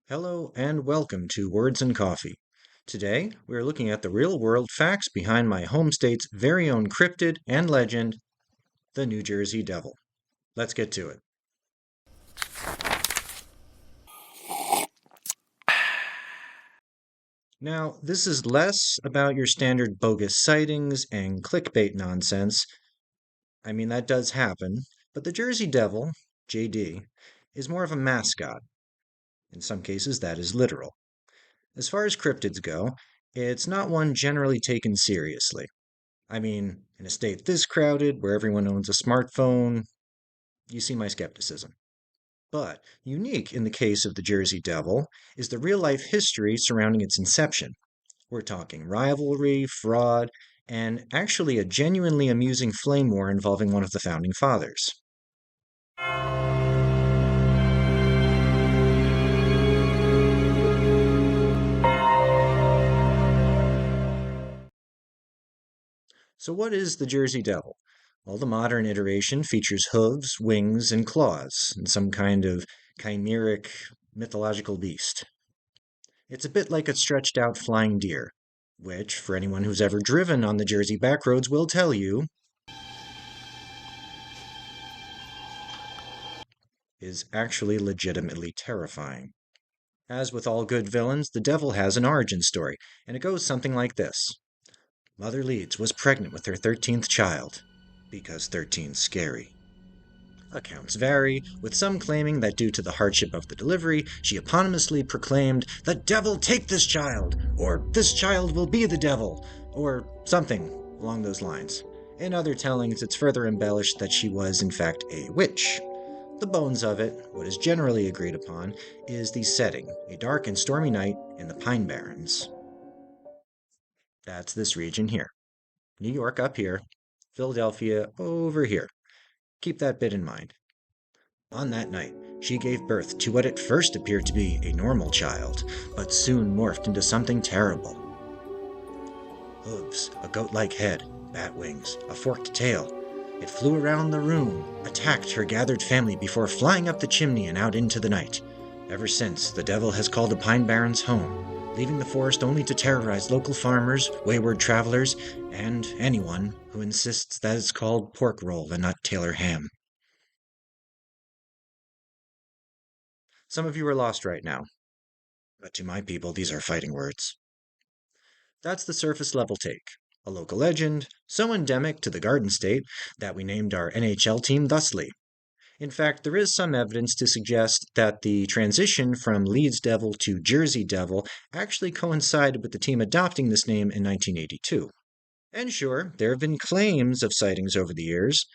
Hello and welcome to Words and Coffee. Today, we are looking at the real world facts behind my home state's very own cryptid and legend, the New Jersey Devil. Let's get to it. Now, this is less about your standard bogus sightings and clickbait nonsense. I mean, that does happen, but the Jersey Devil, JD, is more of a mascot. In some cases, that is literal. As far as cryptids go, it's not one generally taken seriously. I mean, in a state this crowded, where everyone owns a smartphone, you see my skepticism. But unique in the case of the Jersey Devil is the real life history surrounding its inception. We're talking rivalry, fraud, and actually a genuinely amusing flame war involving one of the founding fathers. So, what is the Jersey Devil? Well, the modern iteration features hooves, wings, and claws, and some kind of chimeric mythological beast. It's a bit like a stretched out flying deer, which, for anyone who's ever driven on the Jersey backroads, will tell you is actually legitimately terrifying. As with all good villains, the devil has an origin story, and it goes something like this. Mother Leeds was pregnant with her 13th child, because 13's scary. Accounts vary, with some claiming that due to the hardship of the delivery, she eponymously proclaimed, "The devil take this child!" or "This child will be the devil!" or something along those lines. In other tellings, it's further embellished that she was, in fact, a witch. The bones of it, what is generally agreed upon, is the setting, a dark and stormy night in the Pine Barrens. That's this region here. New York up here, Philadelphia over here. Keep that bit in mind. On that night, she gave birth to what at first appeared to be a normal child, but soon morphed into something terrible. Hooves, a goat-like head, bat wings, a forked tail. It flew around the room, attacked her gathered family before flying up the chimney and out into the night. Ever since, the devil has called the Pine Barrens home, leaving the forest only to terrorize local farmers, wayward travelers, and anyone who insists that it's called pork roll and not Taylor ham. Some of you are lost right now, but to my people, these are fighting words. That's the surface level take. A local legend, so endemic to the Garden State that we named our NHL team thusly. In fact, there is some evidence to suggest that the transition from Leeds Devil to Jersey Devil actually coincided with the team adopting this name in 1982. And sure, there have been claims of sightings over the years,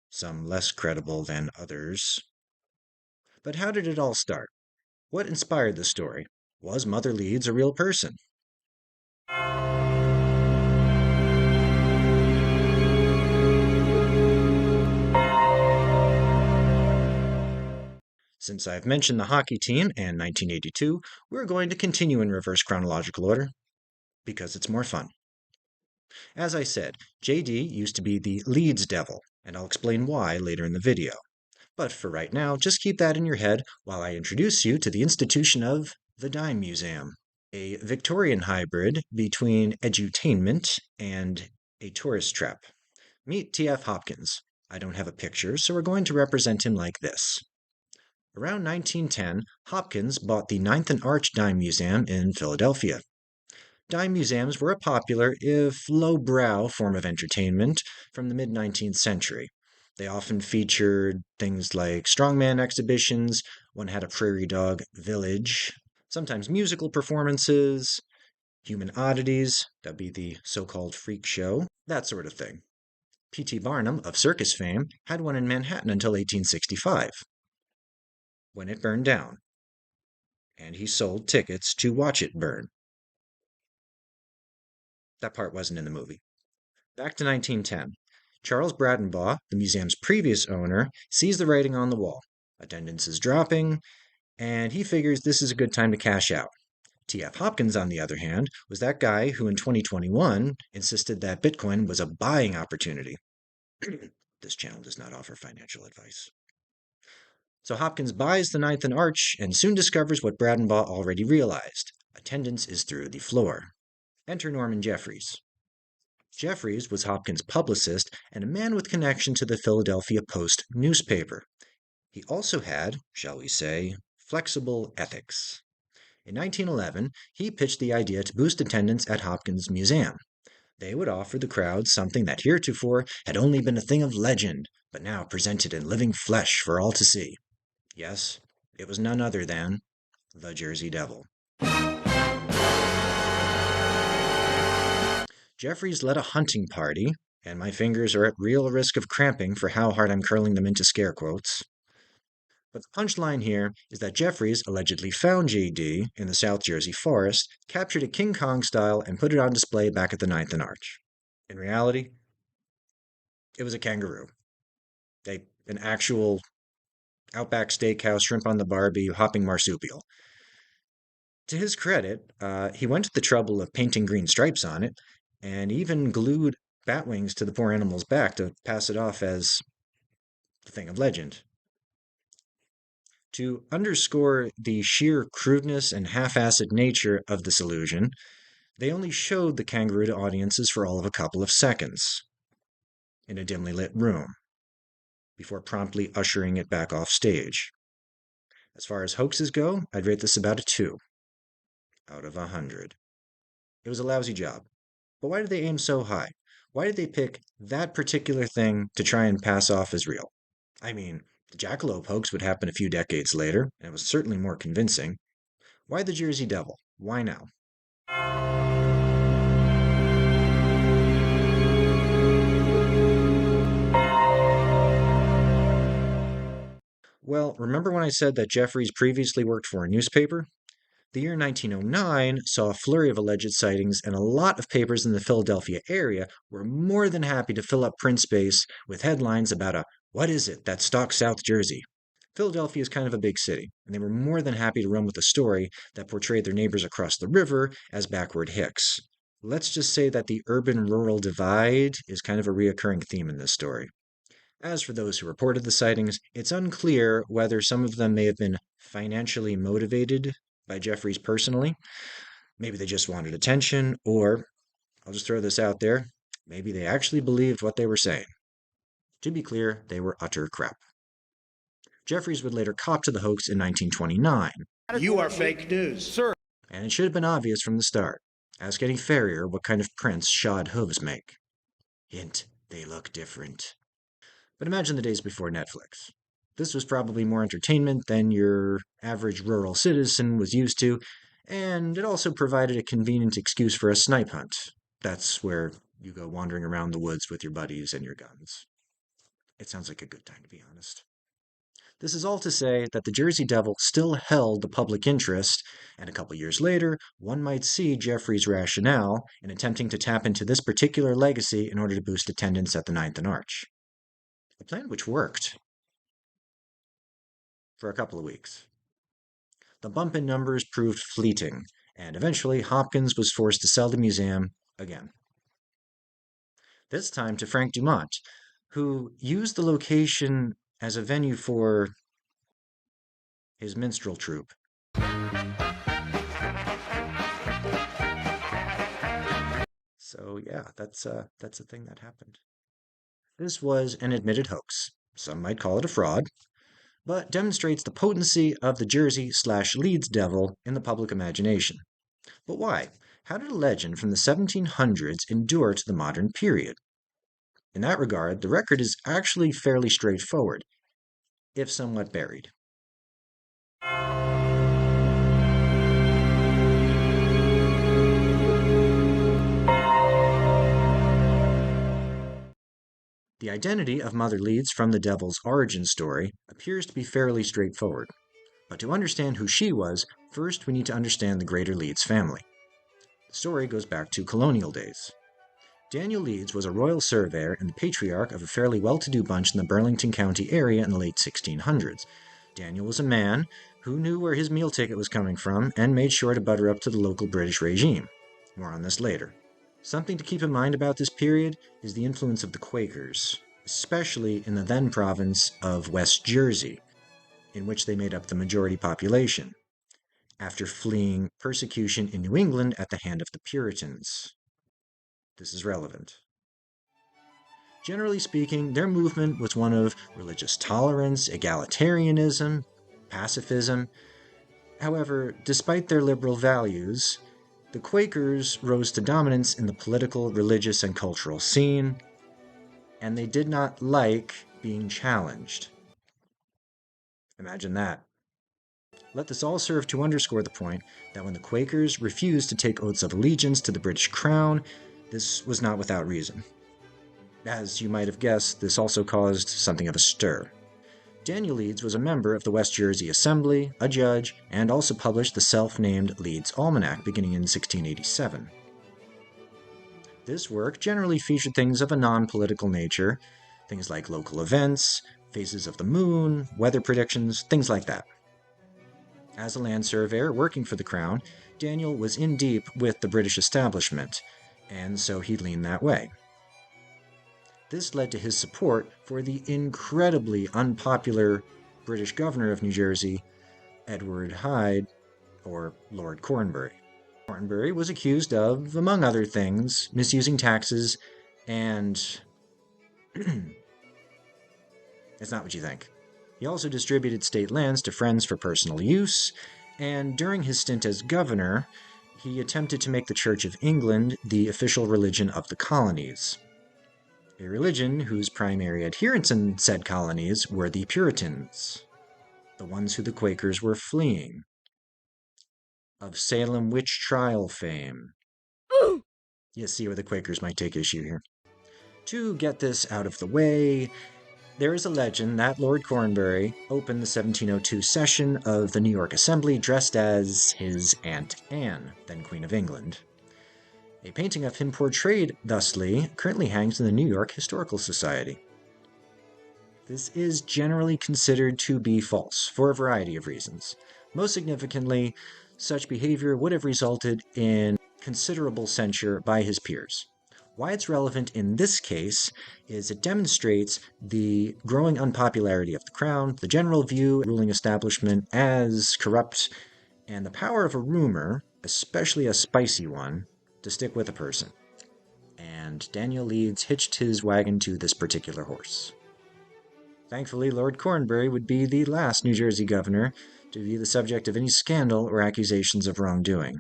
some less credible than others. But how did it all start? What inspired the story? Was Mother Leeds a real person? Since I've mentioned the hockey team and 1982, we're going to continue in reverse chronological order because it's more fun. As I said, JD used to be the Leeds Devil, and I'll explain why later in the video. But for right now, just keep that in your head while I introduce you to the institution of the Dime Museum, a Victorian hybrid between edutainment and a tourist trap. Meet T.F. Hopkins. I don't have a picture, so we're going to represent him like this. Around 1910, Hopkins bought the Ninth and Arch Dime Museum in Philadelphia. Dime museums were a popular, if lowbrow, form of entertainment from the mid-19th century. They often featured things like strongman exhibitions, one had a prairie dog village, sometimes musical performances, human oddities, that'd be the so-called freak show, that sort of thing. P.T. Barnum, of circus fame, had one in Manhattan until 1865, when it burned down, and he sold tickets to watch it burn. That part wasn't in the movie. Back to 1910. Charles Bradenbaugh, the museum's previous owner, sees the writing on the wall. Attendance is dropping, and he figures this is a good time to cash out. T.F. Hopkins, on the other hand, was that guy who in 2021 insisted that Bitcoin was a buying opportunity. This channel does not offer financial advice. So Hopkins buys the Ninth and Arch and soon discovers what Bradenbaugh already realized. Attendance is through the floor. Enter Norman Jeffries. Jeffries was Hopkins' publicist and a man with connection to the Philadelphia Post newspaper. He also had, shall we say, flexible ethics. In 1911, he pitched the idea to boost attendance at Hopkins Museum. They would offer the crowd something that heretofore had only been a thing of legend, but now presented in living flesh for all to see. Yes, it was none other than the Jersey Devil. Jeffries led a hunting party, and my fingers are at real risk of cramping for how hard I'm curling them into scare quotes. But the punchline here is that Jeffries allegedly found JD in the South Jersey forest, captured it King Kong style, and put it on display back at the Ninth and Arch. In reality, it was a kangaroo. An actual Outback Steakhouse, shrimp on the barbie, hopping marsupial. To his credit, he went to the trouble of painting green stripes on it, and even glued bat wings to the poor animal's back to pass it off as the thing of legend. To underscore the sheer crudeness and half-assed nature of this illusion, they only showed the kangaroo to audiences for all of a couple of seconds in a dimly lit room, before promptly ushering it back off stage. As far as hoaxes go, I'd rate this about a 2 out of 100. It was a lousy job. But why did they aim so high? Why did they pick that particular thing to try and pass off as real? I mean, the jackalope hoax would happen a few decades later, and it was certainly more convincing. Why the Jersey Devil? Why now? Well, remember when I said that Jeffries previously worked for a newspaper? The year 1909 saw a flurry of alleged sightings, and a lot of papers in the Philadelphia area were more than happy to fill up print space with headlines about a "What is it that stalks South Jersey?" Philadelphia is kind of a big city, and they were more than happy to run with a story that portrayed their neighbors across the river as backward hicks. Let's just say that the urban-rural divide is kind of a reoccurring theme in this story. As for those who reported the sightings, it's unclear whether some of them may have been financially motivated by Jeffries personally. Maybe they just wanted attention, or, I'll just throw this out there, maybe they actually believed what they were saying. To be clear, they were utter crap. Jeffries would later cop to the hoax in 1929. You are fake news, sir. And it should have been obvious from the start. Ask any farrier what kind of prints shod hooves make. Hint, they look different. But imagine the days before Netflix. This was probably more entertainment than your average rural citizen was used to, and it also provided a convenient excuse for a snipe hunt. That's where you go wandering around the woods with your buddies and your guns. It sounds like a good time, to be honest. This is all to say that the Jersey Devil still held the public interest, and a couple years later, one might see Jeffries' rationale in attempting to tap into this particular legacy in order to boost attendance at the Ninth and Arch. A plan which worked for a couple of weeks. The bump in numbers proved fleeting, and eventually Hopkins was forced to sell the museum again. This time to Frank Dumont, who used the location as a venue for his minstrel troupe. So yeah, that's a thing that happened. This was an admitted hoax. Some might call it a fraud, but demonstrates the potency of the Jersey/Leeds Devil in the public imagination. But why? How did a legend from the 1700s endure to the modern period? In that regard, the record is actually fairly straightforward, if somewhat buried. The identity of Mother Leeds from the Devil's origin story appears to be fairly straightforward. But to understand who she was, first we need to understand the greater Leeds family. The story goes back to colonial days. Daniel Leeds was a royal surveyor and the patriarch of a fairly well-to-do bunch in the Burlington County area in the late 1600s. Daniel was a man who knew where his meal ticket was coming from and made sure to butter up to the local British regime. More on this later. Something to keep in mind about this period is the influence of the Quakers, especially in the then province of West Jersey. in which they made up the majority population, after fleeing persecution in New England at the hand of the Puritans. This is relevant. Generally speaking, their movement was one of religious tolerance, egalitarianism, pacifism. However, despite their liberal values, the Quakers rose to dominance in the political, religious, and cultural scene, and they did not like being challenged. Imagine that. Let this all serve to underscore the point that when the Quakers refused to take oaths of allegiance to the British crown, this was not without reason. As you might have guessed, this also caused something of a stir. Daniel Leeds was a member of the West Jersey Assembly, a judge, and also published the self-named Leeds Almanac beginning in 1687. This work generally featured things of a non-political nature, things like local events, phases of the moon, weather predictions, things like that. As a land surveyor working for the Crown, Daniel was in deep with the British establishment, and so he leaned that way. This led to his support for the incredibly unpopular British governor of New Jersey, Edward Hyde, or Lord Cornbury. Cornbury was accused of, among other things, misusing taxes and... It's not what you think. He also distributed state lands to friends for personal use, and during his stint as governor, he attempted to make the Church of England the official religion of the colonies. A religion whose primary adherents in said colonies were the Puritans, the ones who the Quakers were fleeing. Of Salem witch trial fame. You see where the Quakers might take issue here. To get this out of the way, there is a legend that Lord Cornbury opened the 1702 session of the New York Assembly dressed as his Aunt Anne, then Queen of England. A painting of him portrayed thusly currently hangs in the New York Historical Society. This is generally considered to be false for a variety of reasons. Most significantly, such behavior would have resulted in considerable censure by his peers. Why it's relevant in this case is it demonstrates the growing unpopularity of the Crown, the general view of the ruling establishment as corrupt, and the power of a rumor, especially a spicy one, to stick with a person. And Daniel Leeds hitched his wagon to this particular horse. Thankfully, Lord Cornbury would be the last New Jersey governor to be the subject of any scandal or accusations of wrongdoing.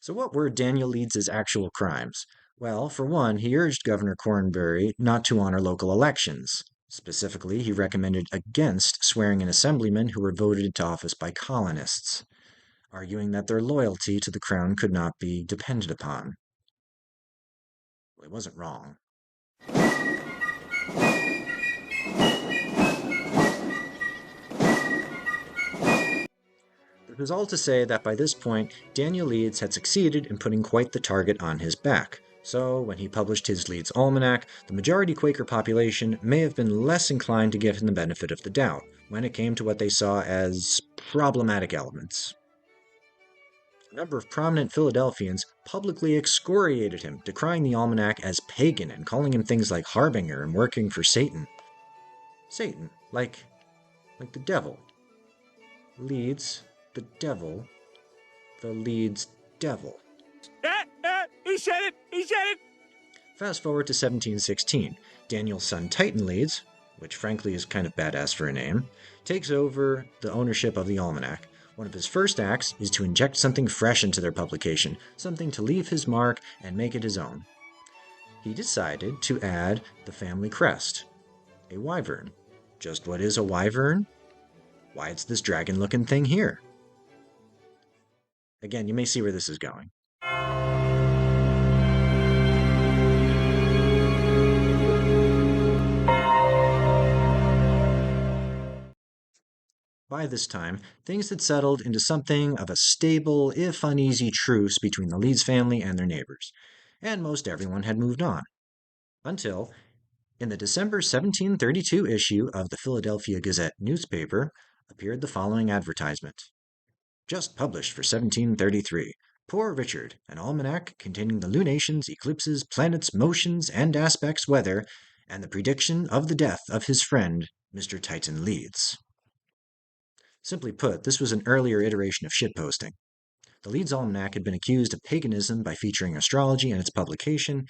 So what were Daniel Leeds' actual crimes? Well, for one, he urged Governor Cornbury not to honor local elections. Specifically, he recommended against swearing in assemblymen who were voted into office by colonists, arguing that their loyalty to the crown could not be depended upon. Well, he wasn't wrong. It was all to say that by this point, Daniel Leeds had succeeded in putting quite the target on his back. So, when he published his Leeds Almanac, the majority Quaker population may have been less inclined to give him the benefit of the doubt when it came to what they saw as problematic elements. A number of prominent Philadelphians publicly excoriated him, decrying the almanac as pagan and calling him things like harbinger and working for Satan. Satan, like the devil. Leeds, the devil, the Leeds devil. He said it! He said it! Fast forward to 1716. Daniel's son Titan Leeds, which frankly is kind of badass for a name, takes over the ownership of the almanac. One of his first acts is to inject something fresh into their publication, something to leave his mark and make it his own. He decided to add the family crest, a wyvern. Just what is a wyvern? Why, it's this dragon-looking thing here. Again, you may see where this is going. By this time, things had settled into something of a stable, if uneasy, truce between the Leeds family and their neighbors, and most everyone had moved on. Until, in the December 1732 issue of the Philadelphia Gazette newspaper, appeared the following advertisement. Just published for 1733. Poor Richard, an almanac containing the lunations, eclipses, planets, motions, and aspects weather, and the prediction of the death of his friend, Mr. Titan Leeds. Simply put, this was an earlier iteration of shitposting. The Leeds Almanac had been accused of paganism by featuring astrology in its publication.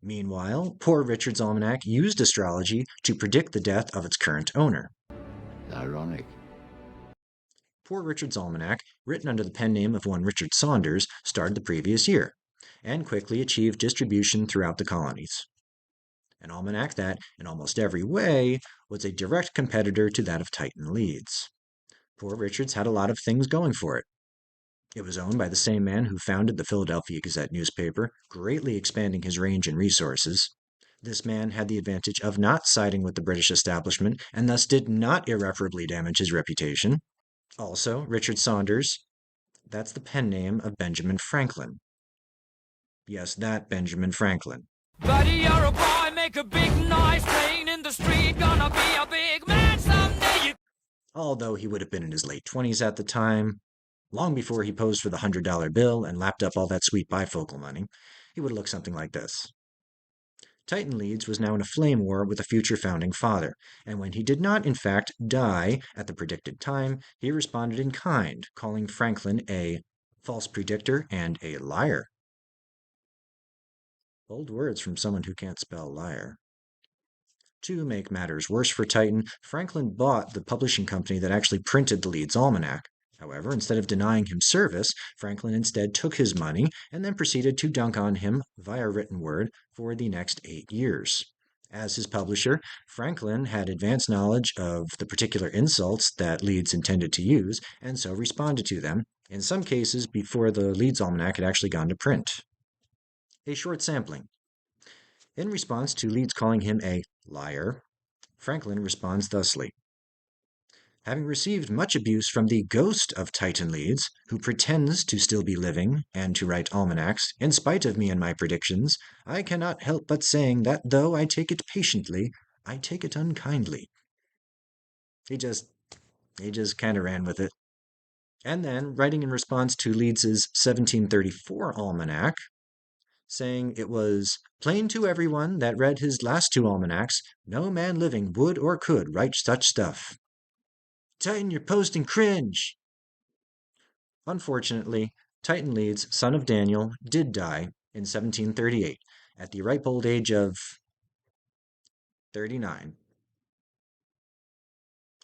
Meanwhile, Poor Richard's Almanac used astrology to predict the death of its current owner. Ironic. Poor Richard's Almanac, written under the pen name of one Richard Saunders, started the previous year, and quickly achieved distribution throughout the colonies. An almanac that, in almost every way, was a direct competitor to that of Titan Leeds. Poor Richard's had a lot of things going for it. It was owned by the same man who founded the Philadelphia Gazette newspaper, greatly expanding his range and resources. This man had the advantage of not siding with the British establishment and thus did not irreparably damage his reputation. Also, Richard Saunders, that's the pen name of Benjamin Franklin. Yes, that Benjamin Franklin. Buddy, you're a boy, make a big noise, playing in the street, gonna be a big man someday. Although he would have been in his late 20s at the time, long before he posed for the $100 bill and lapped up all that sweet bifocal money, he would have looked something like this. Titan Leeds was now in a flame war with a future founding father, and when he did not, in fact, die at the predicted time, he responded in kind, calling Franklin a false predictor and a liar. Bold words from someone who can't spell liar. To make matters worse for Titan, Franklin bought the publishing company that actually printed the Leeds Almanac. However, instead of denying him service, Franklin instead took his money and then proceeded to dunk on him via written word for the next 8 years. As his publisher, Franklin had advanced knowledge of the particular insults that Leeds intended to use, and so responded to them, in some cases before the Leeds Almanac had actually gone to print. A short sampling. In response to Leeds calling him a liar, Franklin responds thusly. Having received much abuse from the ghost of Titan Leeds, who pretends to still be living and to write almanacs, in spite of me and my predictions, I cannot help but saying that though I take it patiently, I take it unkindly. He just kind of ran with it. And then, writing in response to Leeds's 1734 almanac, saying it was plain to everyone that read his last 2 almanacs, no man living would or could write such stuff. Titan, you're posting cringe! Unfortunately, Titan Leeds, son of Daniel, did die in 1738 at the ripe old age of 39.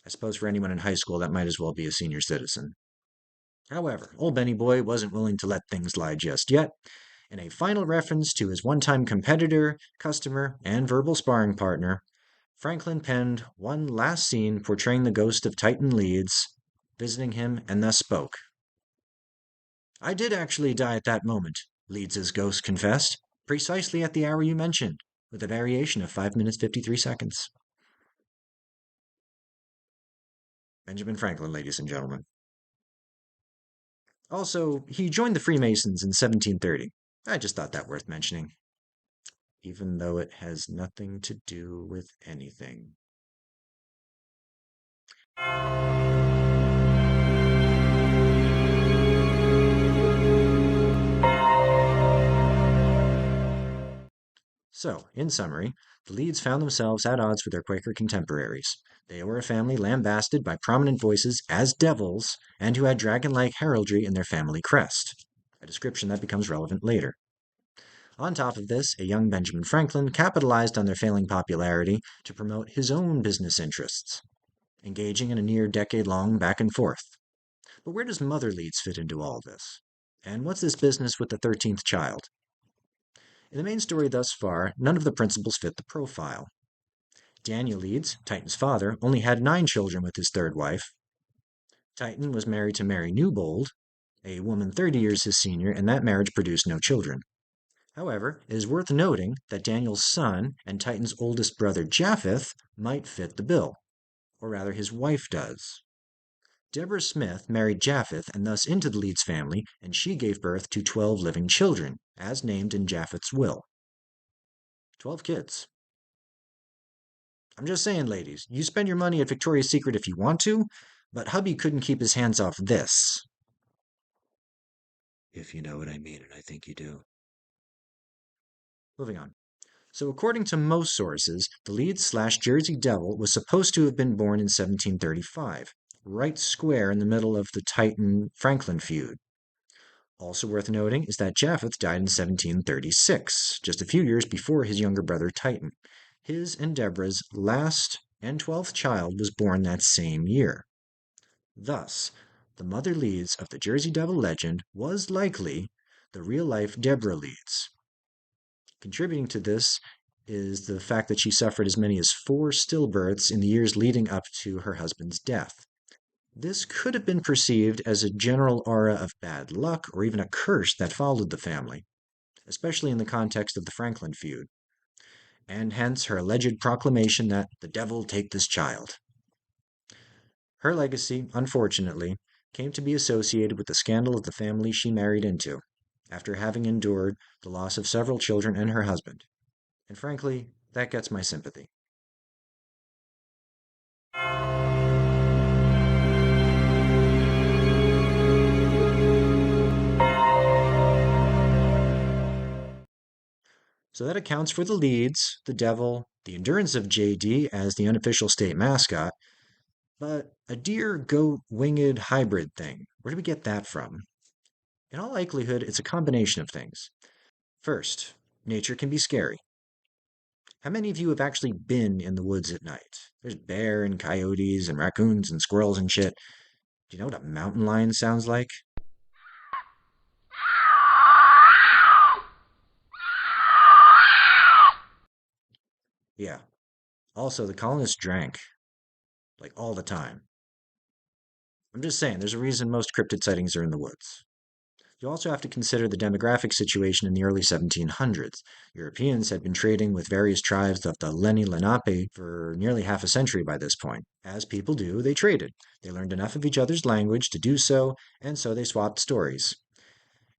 I suppose for anyone in high school, that might as well be a senior citizen. However, old Benny Boy wasn't willing to let things lie just yet. In a final reference to his one-time competitor, customer, and verbal sparring partner, Franklin penned one last scene portraying the ghost of Titan Leeds, visiting him, and thus spoke. I did actually die at that moment, Leeds's ghost confessed, precisely at the hour you mentioned, with a variation of 5 minutes 53 seconds. Benjamin Franklin, ladies and gentlemen. Also, he joined the Freemasons in 1730. I just thought that worth mentioning, even though it has nothing to do with anything. So, in summary, the Leeds found themselves at odds with their Quaker contemporaries. They were a family lambasted by prominent voices as devils and who had dragon-like heraldry in their family crest, a description that becomes relevant later. On top of this, a young Benjamin Franklin capitalized on their failing popularity to promote his own business interests, engaging in a near decade-long back and forth. But where does Mother Leeds fit into all this? And what's this business with the 13th child? In the main story thus far, none of the principals fit the profile. Daniel Leeds, Titan's father, only had 9 children with his third wife. Titan was married to Mary Newbold, a woman 30 years his senior, and that marriage produced no children. However, it is worth noting that Daniel's son and Titan's oldest brother Japheth might fit the bill, or rather his wife does. Deborah Smith married Japheth and thus into the Leeds family, and she gave birth to 12 living children, as named in Japheth's will. 12 kids. I'm just saying, ladies, you spend your money at Victoria's Secret if you want to, but hubby couldn't keep his hands off this. If you know what I mean, and I think you do. Moving on. So, according to most sources, the Leeds/Jersey Devil was supposed to have been born in 1735, right square in the middle of the Titan Franklin feud. Also worth noting is that Japheth died in 1736, just a few years before his younger brother Titan. His and Deborah's last and 12th child was born that same year. Thus, the mother Leeds of the Jersey Devil legend was likely the real-life Deborah Leeds. Contributing to this is the fact that she suffered as many as 4 stillbirths in the years leading up to her husband's death. This could have been perceived as a general aura of bad luck or even a curse that followed the family, especially in the context of the Franklin feud, and hence her alleged proclamation that the devil take this child. Her legacy, unfortunately, came to be associated with the scandal of the family she married into, after having endured the loss of several children and her husband. And frankly, that gets my sympathy. So that accounts for the Leeds, the devil, the endurance of JD as the unofficial state mascot, but a deer goat winged hybrid thing, where do we get that from? In all likelihood, it's a combination of things. First, nature can be scary. How many of you have actually been in the woods at night? There's bear and coyotes and raccoons and squirrels and shit. Do you know what a mountain lion sounds like? Yeah. Also, the colonists drank, like all the time. I'm just saying, there's a reason most cryptid sightings are in the woods. You also have to consider the demographic situation in the early 1700s. Europeans had been trading with various tribes of the Lenni Lenape for nearly half a century by this point. As people do, they traded. They learned enough of each other's language to do so, and so they swapped stories.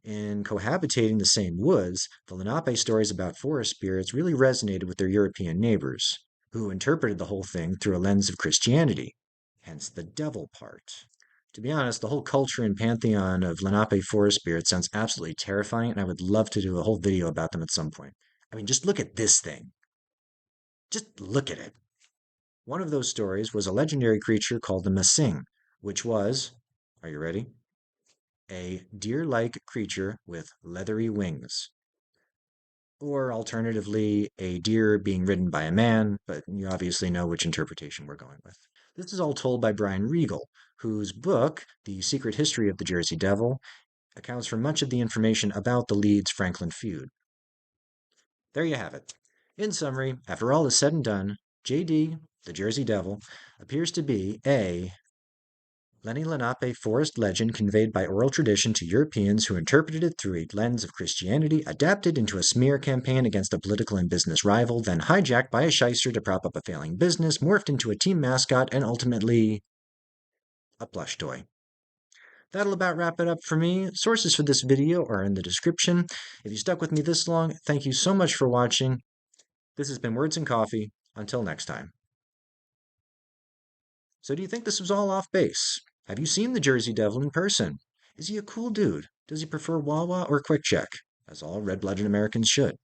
In cohabitating the same woods, the Lenape stories about forest spirits really resonated with their European neighbors, who interpreted the whole thing through a lens of Christianity, hence the devil part. To be honest, the whole culture and pantheon of Lenape forest spirits sounds absolutely terrifying, and I would love to do a whole video about them at some point. I mean, just look at this thing. Just look at it. One of those stories was a legendary creature called the Masing, which was, are you ready? A deer-like creature with leathery wings. Or alternatively, a deer being ridden by a man, but you obviously know which interpretation we're going with. This is all told by Brian Regal, whose book, The Secret History of the Jersey Devil, accounts for much of the information about the Leeds-Franklin feud. There you have it. In summary, after all is said and done, JD, the Jersey Devil, appears to be a Lenni Lenape forest legend conveyed by oral tradition to Europeans who interpreted it through a lens of Christianity, adapted into a smear campaign against a political and business rival, then hijacked by a shyster to prop up a failing business, morphed into a team mascot, and ultimately a plush toy. That'll about wrap it up for me. Sources for this video are in the description. If you stuck with me this long, thank you so much for watching. This has been Words and Coffee. Until next time. So do you think this was all off base? Have you seen the Jersey Devil in person? Is he a cool dude? Does he prefer Wawa or Quick Check? As all red-blooded Americans should.